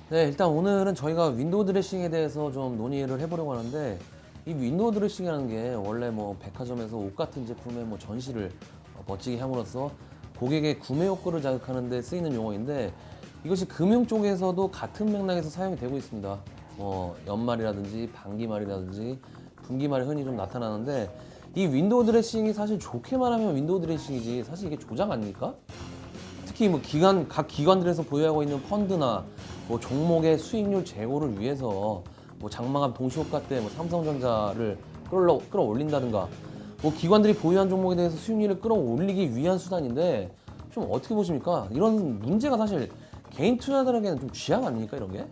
네, 일단 오늘은 저희가 윈도우 드레싱에 대해서 좀 논의를 해보려고 하는데, 이 윈도우 드레싱이라는 게 원래 뭐 백화점에서 옷 같은 제품의 뭐 전시를 멋지게 함으로써 고객의 구매 욕구를 자극하는 데 쓰이는 용어인데, 이것이 금융 쪽에서도 같은 맥락에서 사용이 되고 있습니다. 뭐 연말이라든지 반기말이라든지 분기말에 흔히 좀 나타나는데, 이 윈도우 드레싱이 사실 좋게 말하면 윈도우 드레싱이지 사실 이게 조작 아닙니까? 특히 뭐 각 기관들에서 보유하고 있는 펀드나 뭐 종목의 수익률 제고를 위해서 뭐 장마감 동시효과 때 뭐 삼성전자를 끌어올린다든가, 뭐 기관들이 보유한 종목에 대해서 수익률을 끌어올리기 위한 수단인데, 좀 어떻게 보십니까? 이런 문제가 사실 개인 투자자들에게는 좀 쥐약 아닙니까, 이런 게?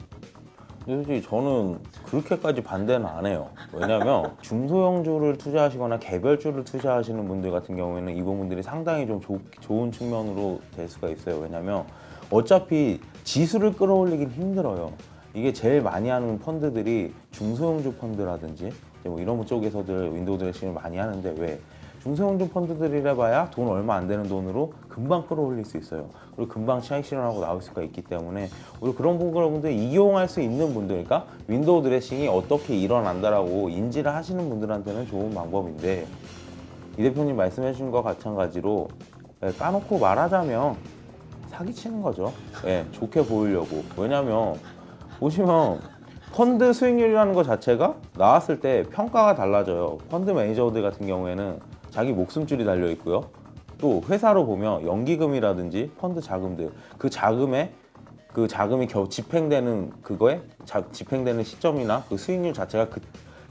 솔직히 저는 그렇게까지 반대는 안 해요. 왜냐면 중소형주를 투자하시거나 개별주를 투자하시는 분들 같은 경우에는 이 부분들이 상당히 좀 좋은 측면으로 될 수가 있어요. 왜냐면 어차피 지수를 끌어올리긴 힘들어요. 이게 제일 많이 하는 펀드들이 중소형주 펀드라든지 이제 뭐 이런 쪽에서들 윈도우 드레싱을 많이 하는데, 왜? 중소형주 펀드들이라 봐야 돈 얼마 안 되는 돈으로 금방 끌어올릴 수 있어요. 그리고 금방 차익 실현하고 나올 수가 있기 때문에 우리 그런 부분을 이용할 수 있는 분들, 그러니까 윈도우 드레싱이 어떻게 일어난다라고 인지를 하시는 분들한테는 좋은 방법인데, 이 대표님 말씀해 주신 것과 마찬가지로 까놓고 말하자면 사기치는 거죠. 예, 좋게 보이려고. 왜냐면 보시면 펀드 수익률이라는 것 자체가 나왔을 때 평가가 달라져요. 펀드 매니저들 같은 경우에는 자기 목숨줄이 달려 있고요. 또 회사로 보면 연기금이라든지 펀드 자금들, 그 자금이 겨우 집행되는 그거에 집행되는 시점이나 그 수익률 자체가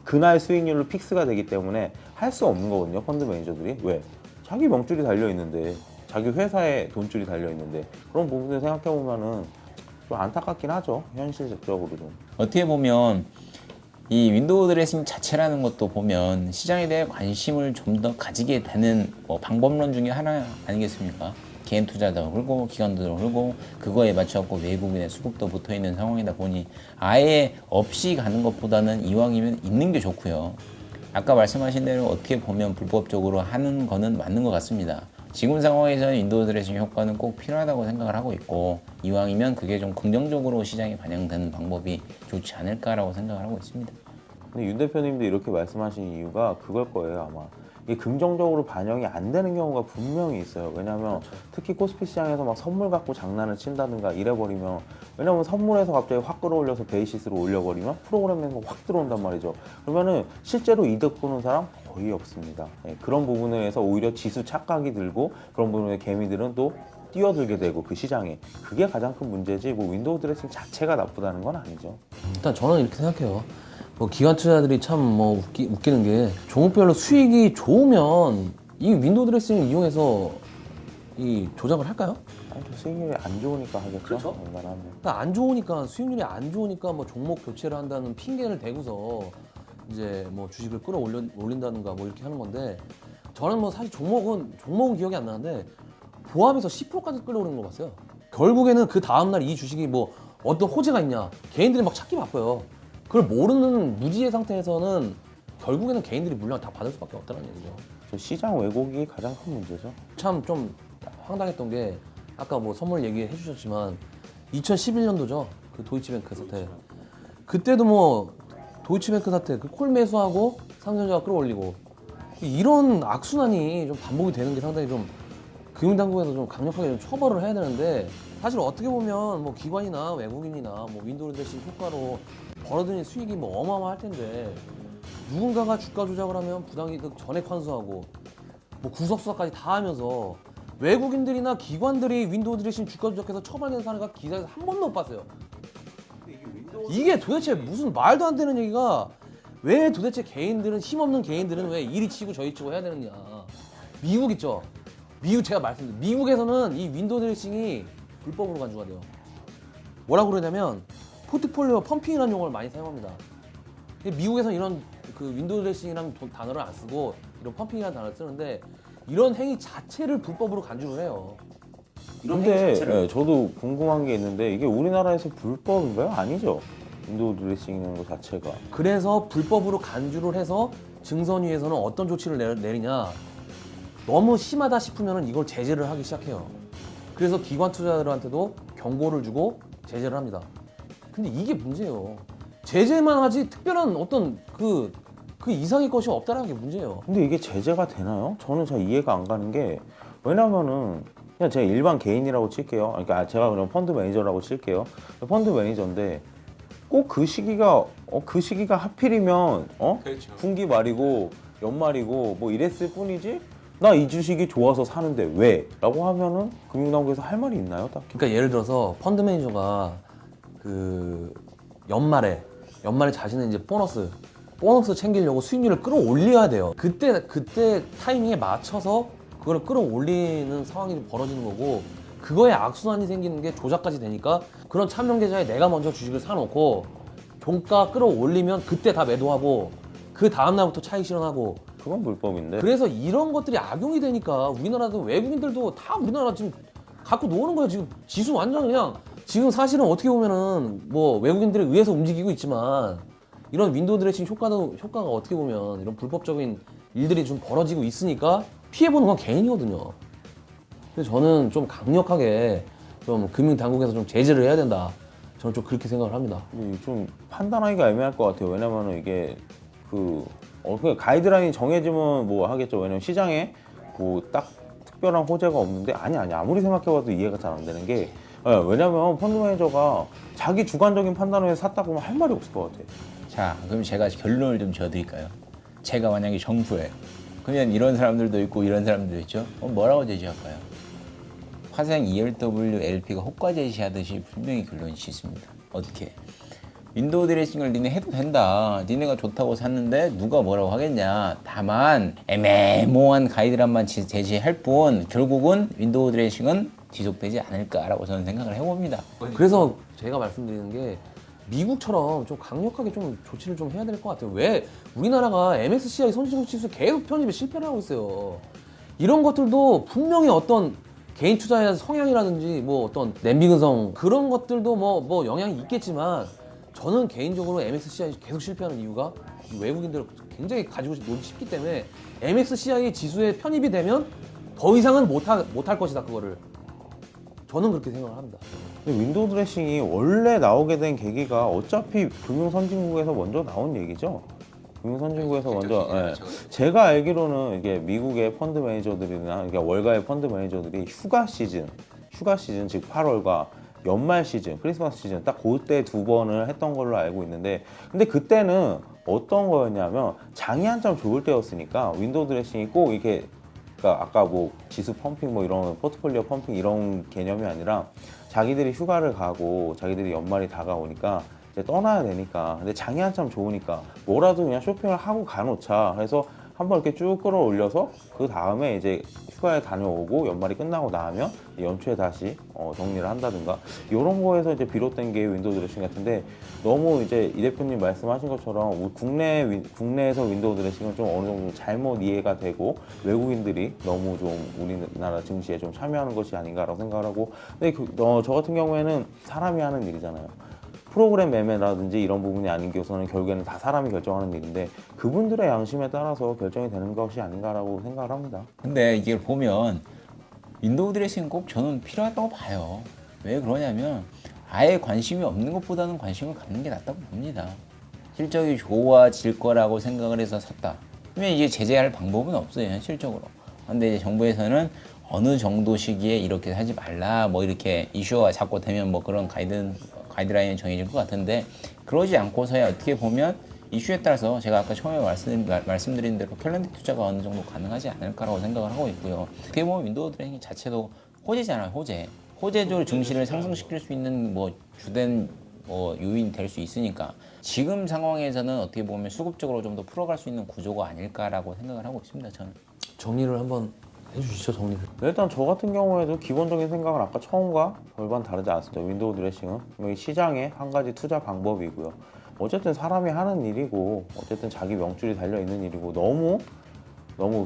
그날 수익률로 픽스가 되기 때문에 할 수 없는 거거든요. 펀드 매니저들이. 왜? 자기 명줄이 달려 있는데, 자기 회사에 돈줄이 달려 있는데, 그런 부분을 생각해 보면은 좀 안타깝긴 하죠. 현실적으로도. 어떻게 보면 이 윈도우 드레싱 자체라는 것도 보면 시장에 대해 관심을 좀 더 가지게 되는 뭐 방법론 중에 하나 아니겠습니까? 개인 투자도 흐르고 기관도 흐르고 그거에 맞춰갖고 외국인의 수급도 붙어 있는 상황이다 보니 아예 없이 가는 것보다는 이왕이면 있는 게 좋고요. 아까 말씀하신 대로 어떻게 보면 불법적으로 하는 거는 맞는 것 같습니다. 지금 상황에서는 윈도우 드레싱 효과는 꼭 필요하다고 생각을 하고 있고, 이왕이면 그게 좀 긍정적으로 시장에 반영되는 방법이 좋지 않을까라고 생각을 하고 있습니다. 근데 윤 대표님도 이렇게 말씀하신 이유가 그걸 거예요, 아마. 이게 긍정적으로 반영이 안 되는 경우가 분명히 있어요. 왜냐면 특히 코스피 시장에서 막 선물 갖고 장난을 친다든가 이래버리면, 왜냐면 선물에서 갑자기 확 끌어올려서 베이시스로 올려버리면 프로그램 낸거 확 들어온단 말이죠. 그러면은 실제로 이득 보는 사람 거의 없습니다. 예, 그런 부분에서 오히려 지수 착각이 들고, 그런 부분에 개미들은 또 뛰어들게 되고 그 시장에, 그게 가장 큰 문제지 뭐 윈도우 드레싱 자체가 나쁘다는 건 아니죠. 일단 저는 이렇게 생각해요. 뭐 기관 투자들이 참 뭐 웃기는 게, 종목별로 수익이 좋으면 이 윈도우 드레싱을 이용해서 이 조작을 할까요? 아니, 저 수익률이 안 좋으니까 하겠죠. 그렇죠. 웬만하면. 그러니까 안 좋으니까, 수익률이 안 좋으니까 뭐 종목 교체를 한다는 핑계를 대고서 이제 뭐 주식을 끌어올린다든가 뭐 이렇게 하는 건데, 저는 뭐 사실 종목은 기억이 안 나는데 포함해서 10%까지 끌어오르는 거 봤어요. 결국에는 그 다음날 이 주식이 뭐 어떤 호재가 있냐, 개인들이 막 찾기 바빠요. 그걸 모르는 무지의 상태에서는 결국에는 개인들이 물량 다 받을 수밖에 없다는 얘기죠. 저 시장 왜곡이 가장 큰 문제죠. 참 좀 황당했던 게, 아까 뭐 선물 얘기해 주셨지만 2011년도죠. 그 도이치뱅크 사태. 그때도 뭐 도이치뱅크 사태 그 콜 매수하고 삼성전자가 끌어올리고, 이런 악순환이 좀 반복이 되는 게 상당히 좀 금융당국에서 좀 강력하게 좀 처벌을 해야 되는데, 사실 어떻게 보면 뭐 기관이나 외국인이나 뭐 윈도우 드레싱 효과로 벌어들인 수익이 뭐 어마어마할 텐데, 누군가가 주가 조작을 하면 부당이득 전액 환수하고 뭐 구속수사까지 다 하면서 외국인들이나 기관들이 윈도우 드레싱 주가 조작해서 처벌된 사례가 기사에서 한 번도 못 봤어요. 이게 도대체 무슨 말도 안 되는 얘기가, 왜 도대체 힘없는 개인들은 왜 이리 치고 저리 치고 해야 되느냐. 미국 있죠. 제가 말씀드린 미국에서는 이 윈도우 드레싱이 불법으로 간주가 돼요. 뭐라고 그러냐면 포트폴리오 펌핑이라는 용어를 많이 사용합니다. 근데 미국에서는 이런 그 윈도우 드레싱이라는 단어를 안 쓰고 이런 펌핑이라는 단어를 쓰는데, 이런 행위 자체를 불법으로 간주를 해요. 근데 예, 저도 궁금한 게 있는데, 이게 우리나라에서 불법인가요? 아니죠. 윈도우 드레싱이라는 것 자체가. 그래서 불법으로 간주를 해서 증선위에서는 어떤 조치를 내리냐, 너무 심하다 싶으면 이걸 제재를 하기 시작해요. 그래서 기관 투자자들한테도 경고를 주고 제재를 합니다. 근데 이게 문제예요. 제재만 하지 특별한 어떤 그 이상의 것이 없다는 게 문제예요. 근데 이게 제재가 되나요? 저는 잘 이해가 안 가는 게 왜냐면은 그냥 제가 일반 개인이라고 칠게요. 그러니까 제가 그냥 펀드 매니저라고 칠게요. 펀드 매니저인데 꼭 그 시기가 그 시기가 하필이면 그렇죠. 분기 말이고 연말이고 뭐 이랬을 뿐이지 나 이 주식이 좋아서 사는데 왜? 라고 하면은 금융당국에서 할 말이 있나요? 딱히? 그러니까 예를 들어서 펀드 매니저가 그 연말에 자신의 이제 보너스 챙기려고 수익률을 끌어올려야 돼요. 그때 타이밍에 맞춰서 그걸 끌어올리는 상황이 벌어지는 거고, 그거에 악순환이 생기는 게 조작까지 되니까 그런 참여 계좌에 내가 먼저 주식을 사놓고 종가 끌어올리면 그때 다 매도하고 그 다음 날부터 차익 실현하고, 그건 불법인데. 그래서 이런 것들이 악용이 되니까 우리나라도 외국인들도 다 우리나라 지금 갖고 노는 거예요. 지금 지수 완전 그냥 지금 사실은 어떻게 보면은 뭐 외국인들에 의해서 움직이고 있지만 이런 윈도우 드레싱 효과가 어떻게 보면 이런 불법적인 일들이 좀 벌어지고 있으니까 피해보는 건 개인이거든요. 그래서 저는 좀 강력하게 좀 금융당국에서 좀 제재를 해야 된다. 저는 좀 그렇게 생각을 합니다. 좀 판단하기가 애매할 것 같아요. 왜냐면은 이게 그냥 가이드라인이 정해지면 뭐 하겠죠. 왜냐면 시장에 뭐 딱 특별한 호재가 없는데 아니 아무리 생각해봐도 이해가 잘 안 되는 게 왜냐면 펀드 매니저가 자기 주관적인 판단을 해서 샀다고 하면 할 말이 없을 것 같아. 자, 그럼 제가 결론을 좀 지어드릴까요? 제가 만약에 정부예요. 그러면 이런 사람들도 있고 이런 사람들도 있죠. 뭐라고 제시할까요? 화생 ELWLP가 호가 제시하듯이 분명히 결론이 있습니다. 어떻게? 윈도우 드레싱을 니네 해도 된다. 니네가 좋다고 샀는데 누가 뭐라고 하겠냐. 다만 애매모호한 가이드라인만 제시할 뿐 결국은 윈도우 드레싱은 지속되지 않을까라고 저는 생각을 해봅니다. 그래서 제가 말씀드리는 게 미국처럼 좀 강력하게 좀 조치를 좀 해야 될 것 같아요. 왜 우리나라가 MSCI 선진국 지수 계속 편입에 실패를 하고 있어요. 이런 것들도 분명히 어떤 개인 투자의 성향이라든지 뭐 어떤 냄비 근성 그런 것들도 뭐 영향이 있겠지만, 저는 개인적으로 MSCI 계속 실패하는 이유가 외국인들 굉장히 가지고 놀기 쉽기 때문에 MSCI 지수에 편입이 되면 더 이상은 못할 것이다. 그거를 저는 그렇게 생각을 합니다. 근데 윈도우 드레싱이 원래 나오게 된 계기가 어차피 금융 선진국에서 먼저 나온 얘기죠. 금융 선진국에서 먼저. 예. 제가 알기로는 이게 미국의 펀드 매니저들이나 그러니까 월가의 펀드 매니저들이 휴가 시즌 즉 8월과 연말 시즌, 크리스마스 시즌 딱 그때 두 번을 했던 걸로 알고 있는데, 근데 그때는 어떤 거였냐면 장이 한참 좋을 때였으니까 윈도우 드레싱이 꼭 이렇게 그러니까 아까 뭐 지수 펌핑 뭐 이런 포트폴리오 펌핑 이런 개념이 아니라 자기들이 휴가를 가고 자기들이 연말이 다가오니까 이제 떠나야 되니까, 근데 장이 한참 좋으니까 뭐라도 그냥 쇼핑을 하고 가놓자 해서 한번 이렇게 쭉 끌어올려서 그 다음에 이제 휴가에 다녀오고 연말이 끝나고 나면 연초에 다시 정리를 한다든가 이런 거에서 이제 비롯된 게 윈도우 드레싱 같은데, 너무 이제 이 대표님 말씀하신 것처럼 국내에서 윈도우 드레싱은 좀 어느 정도 잘못 이해가 되고 외국인들이 너무 좀 우리나라 증시에 좀 참여하는 것이 아닌가라고 생각을 하고, 근데 저 같은 경우에는 사람이 하는 일이잖아요. 프로그램 매매라든지 이런 부분이 아닌 경우는 결국에는 다 사람이 결정하는 일인데 그분들의 양심에 따라서 결정이 되는 것이 아닌가라고 생각을 합니다. 근데 이게 보면 윈도우 드레싱은 꼭 저는 필요하다고 봐요. 왜 그러냐면 아예 관심이 없는 것보다는 관심을 갖는 게 낫다고 봅니다. 실적이 좋아질 거라고 생각을 해서 샀다. 그러면 이제 제재할 방법은 없어요, 현실적으로. 근데 이제 정부에서는 어느 정도 시기에 이렇게 하지 말라, 뭐 이렇게 이슈가 자꾸 되면 뭐 그런 가이드라인이 정해질 것 같은데, 그러지 않고서야 어떻게 보면 이슈에 따라서 제가 아까 처음에 말씀드린 대로 캘린더 투자가 어느 정도 가능하지 않을까라고 생각을 하고 있고요. 어떻게 보면 윈도우 드레싱 자체도 호재잖아요, 호재. 호재도 증시를 상승시킬 수 있는 뭐 주된 요인이 될 수 있으니까 지금 상황에서는 어떻게 보면 수급적으로 좀 더 풀어갈 수 있는 구조가 아닐까라고 생각을 하고 있습니다, 저는. 정리를 한번 해주시죠, 정리를. 일단 저 같은 경우에도 기본적인 생각은 아까 처음과 별반 다르지 않습니다. 윈도우 드레싱은 여기 시장의 한 가지 투자 방법이고요. 어쨌든 사람이 하는 일이고 어쨌든 자기 명줄이 달려있는 일이고 너무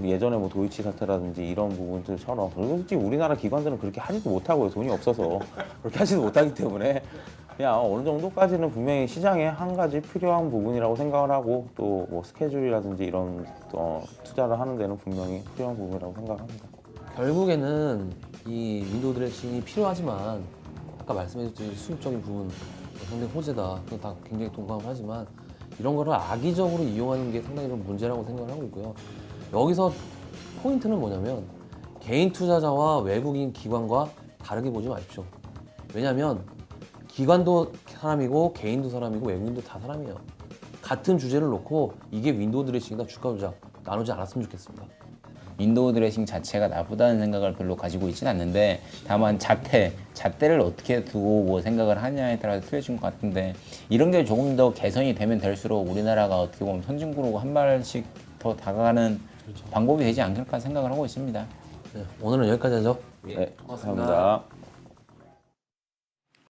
예전에 뭐 도이치 사태라든지 이런 부분들처럼, 그리고 솔직히 우리나라 기관들은 그렇게 하지도 못하고요. 돈이 없어서 그렇게 하지도 못하기 때문에 그냥 어느 정도까지는 분명히 시장에 한 가지 필요한 부분이라고 생각을 하고, 또 뭐 스케줄이라든지 이런 투자를 하는 데는 분명히 필요한 부분이라고 생각합니다. 결국에는 이 윈도우 드레싱이 필요하지만 아까 말씀해주신 수급적인 부분, 상당히 호재다. 그건 다 굉장히 동감을 하지만 이런 거를 악의적으로 이용하는 게 상당히 좀 문제라고 생각을 하고 있고요. 여기서 포인트는 뭐냐면 개인 투자자와 외국인 기관과 다르게 보지 마십시오. 왜냐하면 기관도 사람이고 개인도 사람이고 외국인도 다 사람이에요. 같은 주제를 놓고 이게 윈도우 드레싱이다 주가 조작 나누지 않았으면 좋겠습니다. 윈도우 드레싱 자체가 나쁘다는 생각을 별로 가지고 있지는 않는데 다만 잣대를 어떻게 두고 뭐 생각을 하냐에 따라서 틀려진 것 같은데 이런 게 조금 더 개선이 되면 될수록 우리나라가 어떻게 보면 선진국으로 한 발씩 더 다가가는 방법이 되지 않을까 생각을 하고 있습니다. 네, 오늘은 여기까지 하죠. 네, 감사합니다.